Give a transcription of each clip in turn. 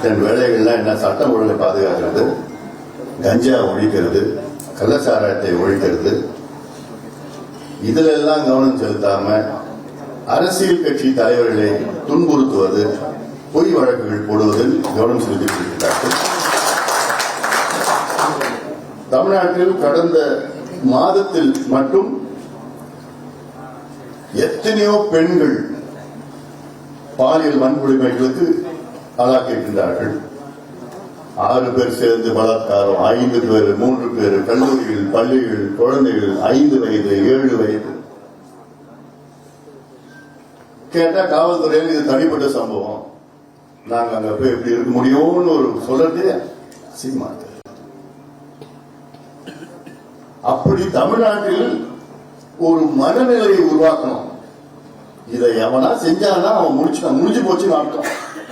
தன் வேலைகள்லாம் என்ன சட்டம் ஒழுங்கை பாதுகாக்கிறது, கஞ்சா ஒழிக்கிறது, கள்ளச்சாராயத்தை ஒழிக்கிறது, இதுல எல்லாம் கவனம் செலுத்தாம அரசியல் கட்சி தலைவர்களை துன்புறுத்துவது, பொய் வழக்குகள் போடுவதில் கவனம் செலுத்திக் இருக்கிறார்கள். தமிழ்நாட்டில் கடந்த மாதத்தில் மட்டும் எத்தனையோ பெண்கள் பாலியல் வன்கொடுமைகளுக்கு ஆளாக்கியிருக்கின்றார்கள். 6 பேர் சேர்ந்து பலாத்காரம், 5 பேர், 3 பேர், கல்லூரிகள், பள்ளிகள், குழந்தைகள் 5 வயது 7 வயது. கேட்டா காவல்துறையில் இது தனிப்பட்ட சம்பவம், நாங்க அங்க போய் எப்படி இருக்க முடியும்னு ஒரு சொல்றதே சீமா. அப்படி தமிழ்நாட்டில் ஒரு மனநிலையை உருவாக்கணும். இதை எவனா செஞ்சானா அவன் முடிஞ்சு போச்சு அர்த்தம்.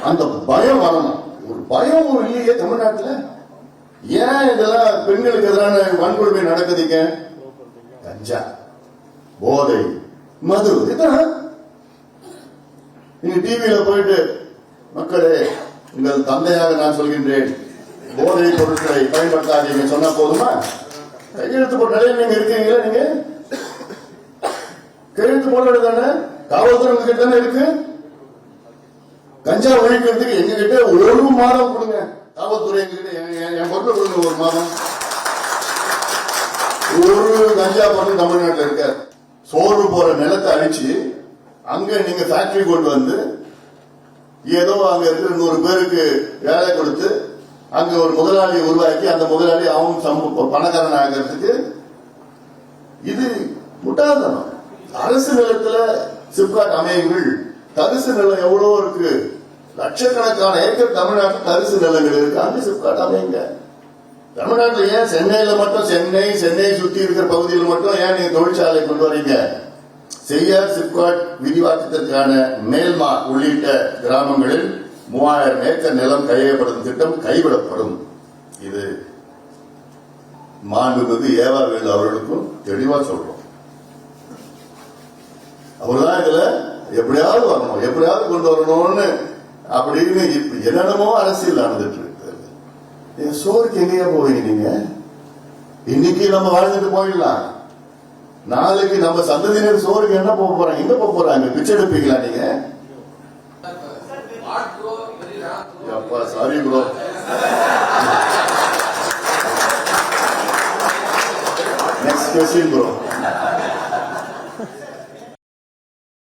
அந்த பயம் வரணும். ஒரு பயம் இல்லையே தமிழ்நாட்டில். ஏன் இதெல்லாம் பெண்களுக்கு எதிரான வன்கொடுமை நடக்குதுங்க? கஞ்சா, போதை, மது, இதுதான். நீங்க டிவியில போயிட்டு மக்களே, உங்கள் தந்தையாக நான் சொல்கின்றேன், போதை பொருட்களை பயன்படுத்தாதீங்க சொன்னா போதுமா? கையெழுத்து போட்டாலே நீங்க இருக்கீங்களா? நீங்க கையெழுத்து போடுறது தானே, காவல்துறை உங்ககிட்ட தானே இருக்கு. கஞ்சா ஒழிக்கிறதுக்கு எங்க கிட்ட 1 மாதம் கொடுங்க, காவல்துறை எங்ககிட்ட என் பொருள் கொடுங்க. 1 மாதம் ஒரு கஞ்சா பொருள் தமிழ்நாட்டில் இருக்க. சோறு போற நிலத்தை அழிச்சு அங்க நீங்க ஃபேக்டரி கொண்டு வந்து ஏதோ அங்க இருக்கிற 100 பேருக்கு வேலை கொடுத்து அங்க ஒரு முதலாளி உருவாக்கி அந்த முதலாளி அவன் பணக்காரன் ஆகிறதுக்கு இது முட்டாள்தனம். அரசு நிலத்துல சிப்காட் அமையங்கள், தரிசு நிலம் எவ்வளவு இருக்கு, லட்சக்கணக்கான ஏக்கர் தமிழ்நாட்டில் தரிசு நிலங்கள் இருக்கு. அங்க சிப்காட் அமையுங்க. தமிழ்நாட்டில் ஏன் சென்னையில மட்டும், சென்னை சுத்தி இருக்கிற பகுதியில் மட்டும் ஏன் நீங்க தொழிற்சாலை கொண்டு வரீங்க? செய்யார் சிப்காட் விரிவாக்கத்திற்கான மேல்மா உள்ளிட்ட கிராமங்களில் 3000 ஏக்கர் நிலம் கையகப்படும் திட்டம் கைவிடப்படும். இது மாண்புமிகு ஏவாவேலு அவர்களுக்கும் தெளிவா சொல்றோம். அவர்தான் இதுல எப்படியாவது வரணும், எப்படியாவது கொண்டு வரணும்னு அப்படின்னு என்னென்னமோ அரசியல் நடந்துட்டு இருக்கு. சோறுக்கு எங்கேயா போவீங்க நீங்க? இன்னைக்கு நம்ம வாழ்ந்துட்டு போயிடலாம், நாளைக்கு நம்ம சந்ததியினர் சோறுக்கு என்ன போக போறாங்க? எங்க போக போறாங்க? பிச்சை எடுப்பீங்களா நீங்க? Sorry bro. Next question bro.